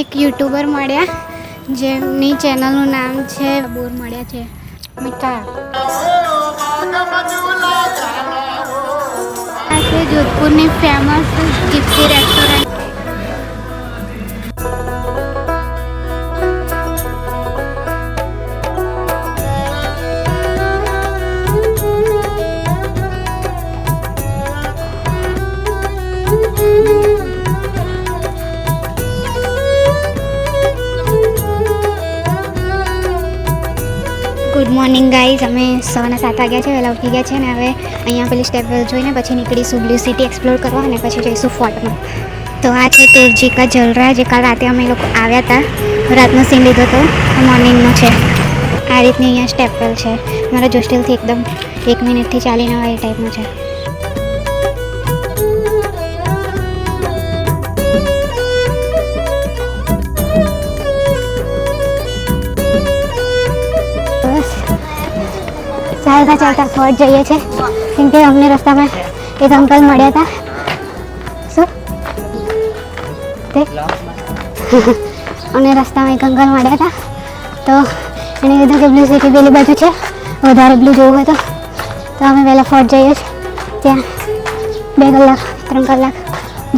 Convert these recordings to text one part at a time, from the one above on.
એક યુટ્યુબર મળ્યા જેમની ચેનલનું નામ છે બોર મળ્યા છે મીઠા આ છે જોધપુરની famous gypsy restaurant. Good morning guys, અમે સવારના 7 વાગ્યા છે, વહેલા ઉઠી ગયા છે ને હવે અહીંયા પેલી સ્ટેપ જોઈને પછી નીકળીશું બ્લુ સિટી એક્સપ્લોર કરવા અને પછી જઈશું ફોર્ટમાં. તો આ છે તુરજી કા જલરા, જે કાલ રાતે અમે લોકો આવ્યા હતા, રાતનો સીન લીધો હતો, મોર્નિંગનો છે. આ રીતની અહીંયા સ્ટેપવેલ છે, મારા હોસ્ટેલથી એકદમ 1 મિનિટથી ચાલીને આવે એ ટાઈપનો છે. ચાલતા ચાલતા ફોર્ટ જઈએ છીએ કેમ કે અમને રસ્તામાં એક અંકલ મળ્યા હતા. શું તે અમને રસ્તામાં એક અંકલ મળ્યા હતા તો એણે કીધું કે બ્લુ સિટી પેલી બાજુ છે, વધારે બ્લુ જોવું હોય તો અમે પહેલાં ફોર્ટ જઈએ છીએ. ત્યાં 2 કલાક 3 કલાક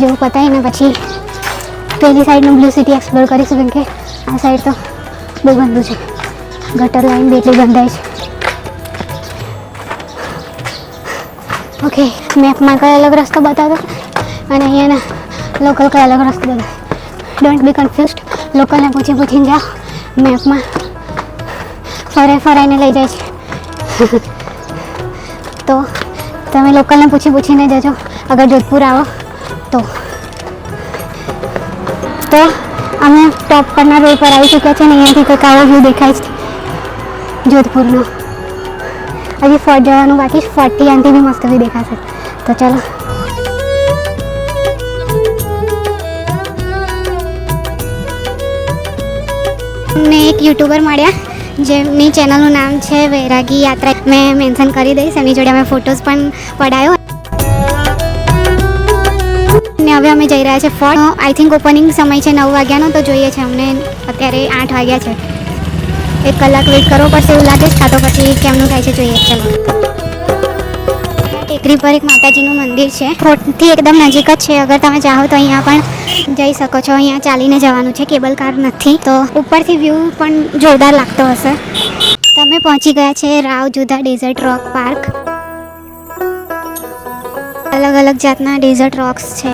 જેવું પતાવીને પછી પેલી સાઈડનું બ્લુ સિટી એક્સપ્લોર કરીશું કેમ કે આ સાઈડ તો બહુ ગંદુ છે, ગટર લાઈન બી એટલી ગંધાય છે. ઓકે, મેપમાં કયો અલગ રસ્તો બતાવતો અને અહીંયાના લોકલ કયો અલગ રસ્તો બતાવે. ડોન્ટ બી કન્ફ્યુઝડ, લોકલને પૂછીને જાઓ, મેપમાં ફરાઈને લઈ જાય છે. તો તમે લોકલને પૂછીને જજો અગર જોધપુર આવો તો. અમે ટોપ પરના રોડ પર આવી ચૂક્યા છે ને અહીંયાથી કંઈક આવો વ્યૂ દેખાય છે જોધપુરનો. હજી ફોર્ટ જવાનું બાકી છે, ફોર્ટથી આંટી બી મસ્ત બી દેખાશે. તો ચાલો અમને એક યુટ્યુબર મળ્યા જેમની ચેનલનું નામ છે વૈરાગી યાત્રા. મેં મેન્શન કરી દઈશ, એની જોડે અમે ફોટોઝ પણ પડાયો. ને હવે અમે જઈ રહ્યા છે ફોર્ટ. આઈ થિંક ઓપનિંગ સમય છે 9 વાગ્યાનો, તો જોઈએ છે અમને અત્યારે 8 વાગ્યા છે. 1 કલાક વેઇટ કરવો પડશે એવું લાગે છે, કાં તો પછી કેમનું થાય છે જોઈએ. ચાલો, ટેકરી પર એક માતાજીનું મંદિર છે, ફોર્ટથી એકદમ નજીક જ છે. અગર તમે ચાહો તો અહીંયા પણ જઈ શકો છો. અહીંયા ચાલીને જવાનું છે, કેબલ કાર નથી, તો ઉપરથી વ્યૂ પણ જોરદાર લાગતો હશે. તમે પહોંચી ગયા છે રાવ જોધા ડેઝર્ટ રોક પાર્ક. અલગ અલગ જાતના ડેઝર્ટ રોક્સ છે.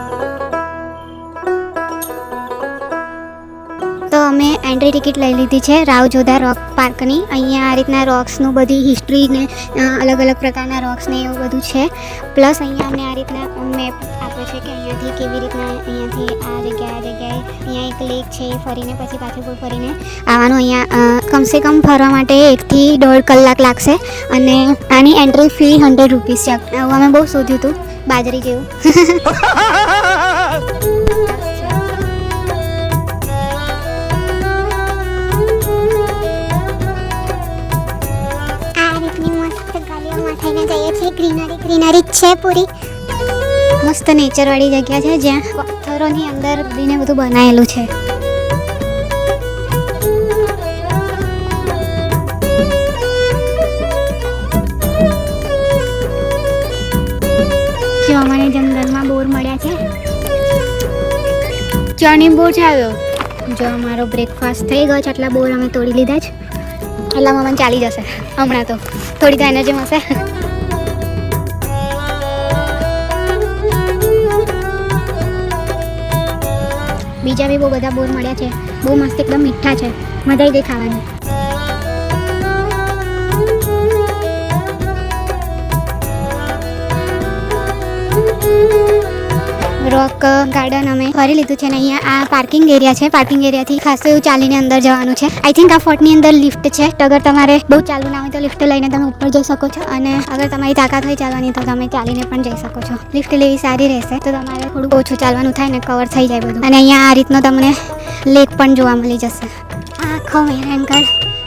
તો અમે એન્ટ્રી ટિકિટ લઈ લીધી છે રાવ જોધા રોક પાર્કની. અહીંયા આ રીતના રોક્સનું બધી હિસ્ટ્રી ને અલગ અલગ પ્રકારના રોક્સ ને એવું બધું છે. પ્લસ અહીંયા અમને આ રીતના મેપ આપ્યો છે કે અહીંયાથી કેવી રીતના અહીંયાથી આ જગ્યાએ અહીંયા એક લેક છે, એ ફરીને પછી પાછું ફરીને આવવાનું. અહીંયા કમસે કમ ફરવા માટે 1 થી 1.5 કલાક લાગશે અને આની એન્ટ્રી ફી 100 રૂપીસ છે. આવું અમે બહુ શોધ્યું હતું, બાજરી જેવું. ગ્રીનરી છે પૂરી. મસ્ત નેચરવાળી જગ્યા છે જ્યાં પથ્થરોની અંદર ને બધું બનાવેલું છે. જો અમારે જંગલમાં બોર મળ્યા છે, ચણી બોર છે આવ્યો. જો અમારો બ્રેકફાસ્ટ થઈ ગયો છે, આટલા બોર અમે તોડી લીધા છે. એટલામાં મને ચાલી જશે હમણાં, તો થોડી તો એનર્જી મળશે. બીજા બી બહુ બધા બોર મળ્યા છે, બહુ મસ્ત એકદમ મીઠા છે, મજા આવી ગઈ ખાવાની. રોક ગાર્ડન અમે ફરી લીધું છે ને અહીંયા આ પાર્કિંગ એરિયા છે. પાર્કિંગ એરિયાથી ખાસું એવું ચાલીને અંદર જવાનું છે. આઈ થિંક આ ફોર્ટની અંદર લિફ્ટ છે, તો અગર તમારે બહુ ચાલવું ના હોય તો લિફ્ટ લઈને તમે ઉપર જઈ શકો છો. અને અગર તમારી તાકાત હોય ચાલવાની તો તમે ચાલીને પણ જઈ શકો છો. લિફ્ટ લેવી સારી રહેશે તો તમારે થોડું ઓછું ચાલવાનું થાય ને કવર થઈ જાય બધું. અને અહીંયા આ રીતનો તમને લેક પણ જોવા મળી જશે. આખો મેરેન કર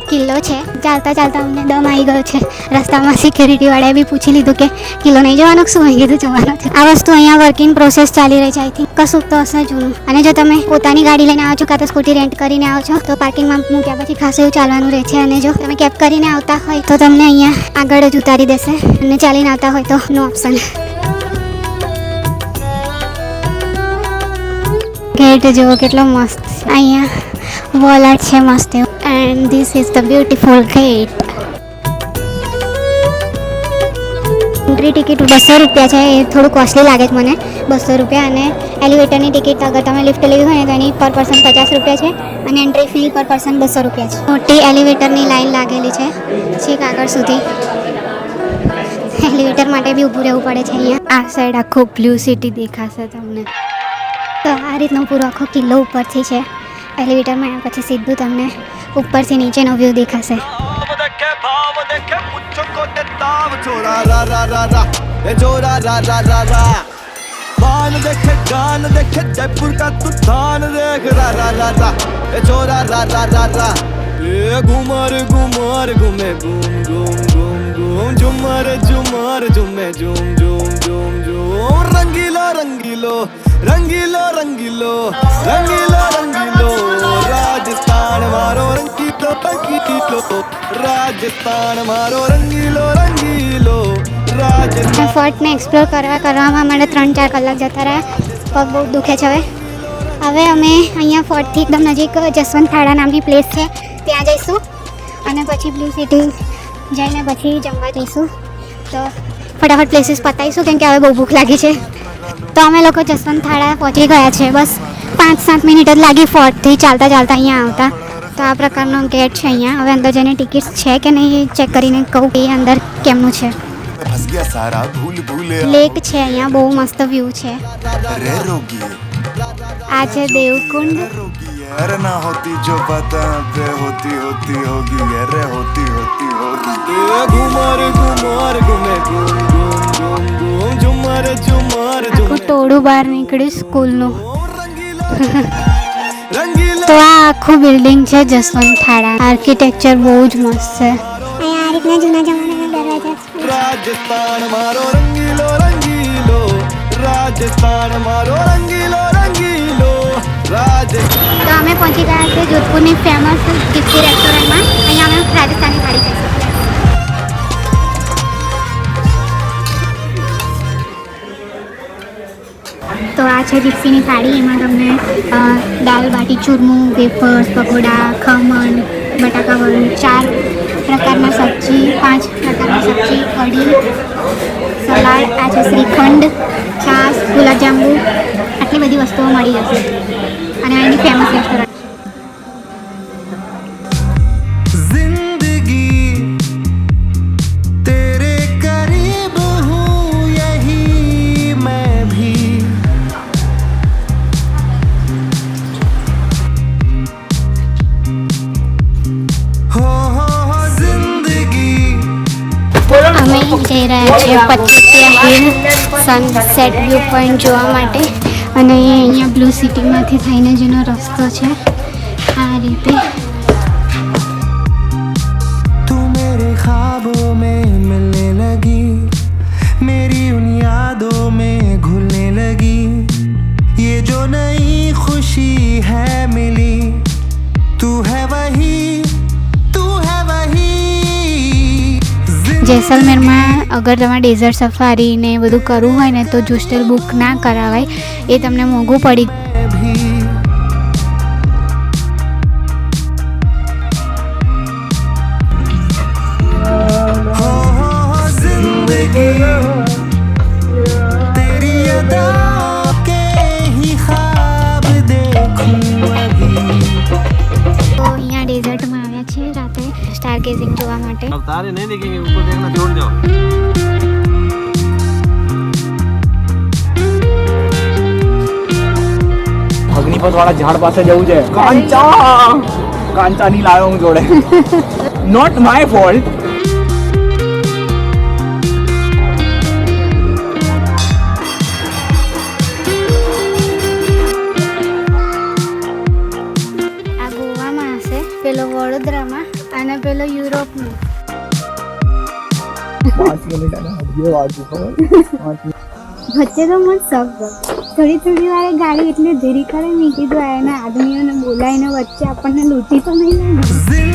કિલ્લો છે. ચાલતા ચાલતા અમને દમ આવી ગયો છે. રસ્તામાં સિક્યુરિટીવાળાએ બી પૂછી લીધું કે કિલ્લો નહીં જવાનો, શું અહીં કીધું જવાનું છે. આ વસ્તુ અહીંયા વર્કિંગ પ્રોસેસ ચાલી રહી છે. આઈ થિંક કશું તો હશે જૂનું. અને જો તમે પોતાની ગાડી લઈને આવો છો કાં તો સ્કૂટી રેન્ટ કરીને આવો છો તો પાર્કિંગમાં મૂક્યા પછી ખાસ એવું ચાલવાનું રહે છે. અને જો તમે કેબ કરીને આવતા હોય તો તમને અહીંયા આગળ જ ઉતારી દેશે, અને ચાલીને આવતા હોય તો નો ઓપ્શન. ગેટ જુઓ કેટલો મસ્ત. અહીંયા વોલ આર્ટ છે મસ્ત એવું. And this is the beautiful gate. Entry ticket 200 રૂપિયા છે. એ થોડું કોસ્ટલી લાગે છે મને, 200 રૂપિયા. અને એલિવેટરની ટિકિટ અગર તમે લિફ્ટ લેવી હોય ને તો એની પર પર્સન 50 રૂપિયા છે. અને એન્ટ્રી ફી પર પર્સન 200 રૂપિયા છે. મોટી એલિવેટરની લાઈન લાગેલી છે છેક આગળ સુધી. એલિવેટર માટે બી ઊભું રહેવું પડે છે અહીંયા. આ સાઈડ આખો બ્લુ સિટી દેખાશે તમને. તો આ રીતનો પૂરો આખો કિલ્લો ઉપરથી છે. એલિવેટરમાં આવ્યા પછી સીધું તમને ઉપરથી નીચેનો વ્યૂ દેખાશે. बान देखे गान देखे जयपुर का तूफान देख रा रा रा रा ए छोरा रा रा रा रा ये घूमर घूमर घूमे घूम घूम घूम घूम झूमर झूमर झूमे झूम झूम झूम झूम रंगीलो रंगीलो रंगीलो रंगीलो रंगीलो रंगीलो राजस्थान मारो रंगीलो रंगीलो राजस्थान मारो रंगीलो रंगीलो. ફોર્ટને એક્સપ્લોર કરવામાં મને 3-4 કલાક જતા રહ્યા. પગ બહુ દુખે છે. હવે અમે અહીંયા ફોર્ટથી એકદમ નજીક જસવંત થાળા નામની પ્લેસ છે ત્યાં જઈશું, અને પછી બ્લુ સિટી જઈને પછી જમવા જઈશું. તો ફટાફટ પ્લેસીસ પતાવીશું કેમ કે હવે બહુ ભૂખ લાગી છે. તો અમે લોકો જસવંત થાળા પહોંચી ગયા છે. બસ 5-7 મિનિટ જ લાગી ફોર્ટથી ચાલતા ચાલતા અહીંયા આવતા. તો આ પ્રકારનો ગેટ છે અહીંયા. હવે અંદર જઈને ટિકિટ્સ છે કે નહીં ચેક કરીને કહું કે અંદર કેમનું છે. લેક છે અહીંયા, બહુ મસ્ત વ્યૂ છે. આ છે દેવકુંડ. अरे ना होती जो बातें पे होती होती होगी अरे होती होती होगी घूमर घूमर घूमे घूम घूम घूम घूम झूमर झूमर આખું ટોળું બહાર નીકળ્યું સ્કૂલનું. તો આ આખું બિલ્ડિંગ છે જસવંત થાળા. આર્કિટેક્ચર બહુ જ મસ્ત છે. અહીંયા આ રીતના જૂના જમાનાના દરવાજા છે. राजस्थान मारो रंगीलो रंगीलो राजस्थान मारो रंगीलो रंगीलो राजस्थान. તો અમે પહોંચી ગયા છે જોધપુરની ફેમસ જીપ્સી રેસ્ટોરન્ટમાં. અહીંયા અમે રાજસ્થાની થાળી ખાઈશું. તો આ છે જીપ્સીની થાળી. એમાં તમને દાલ બાટી ચૂરમું, વેફર્સ, પકોડા, ખમણ, બટાકા વડા, 4 પ્રકારના સબ્જી, 5 પ્રકારના સબ્જી, કઢી, સલાડ, આ છે શ્રીખંડ, છાશ, ગુલાબજાંબુ, આટલી બધી વસ્તુઓ મળી જશે. અને એની ફેમસ રેસ્ટોરન્ટ. जिंदगी तेरे करीब हूँ यही मैं भी हो जिंदगी. અમે જઈ રહ્યા છીએ પચીસિયા હિલ સનસેટ વ્યૂ પોઈન્ટ જોવા માટે. અને અહીંયા બ્લુ સિટીમાંથી થઈને જેનો રસ્તો છે આ રીતે. तू मेरे ख्वाबों में मिलने लगी मेरी उन यादों में घुलने लगी ये जो नई खुशी है मिली तू है वही જેસલમેરમાં અગર તમારે ડેઝર્ટ સફારી ને બધું કરવું હોય ને તો હોસ્ટેલ બુક ના કરાવાય, એ તમને મોંઘું પડી. डेजर्टમાં આવ્યા છે રાતે સ્ટાર ગેઝિંગ જોવા માટે. अब तारे नहीं दिखेंगे, ऊपर देखना छोड़ जाओ. અગ્નિપથ વાળા ઝાડ પાસે જવું છે. કાંચા ની લાવ્યો હું જોડે. Not my fault. આ ગોવામાં હશે, પેલો વડોદરામાં, અને પેલો યુરોપનો. 5 કિલોમીટર હજી વાંચું ખબર વચ્ચે તો મને શક ગયો. થોડી વારે ગાડી એટલી ધીરી કરે મેં કીધું એના આદમીઓને બોલાવીને વચ્ચે આપણને લૂંટી તો નહીં લે ને.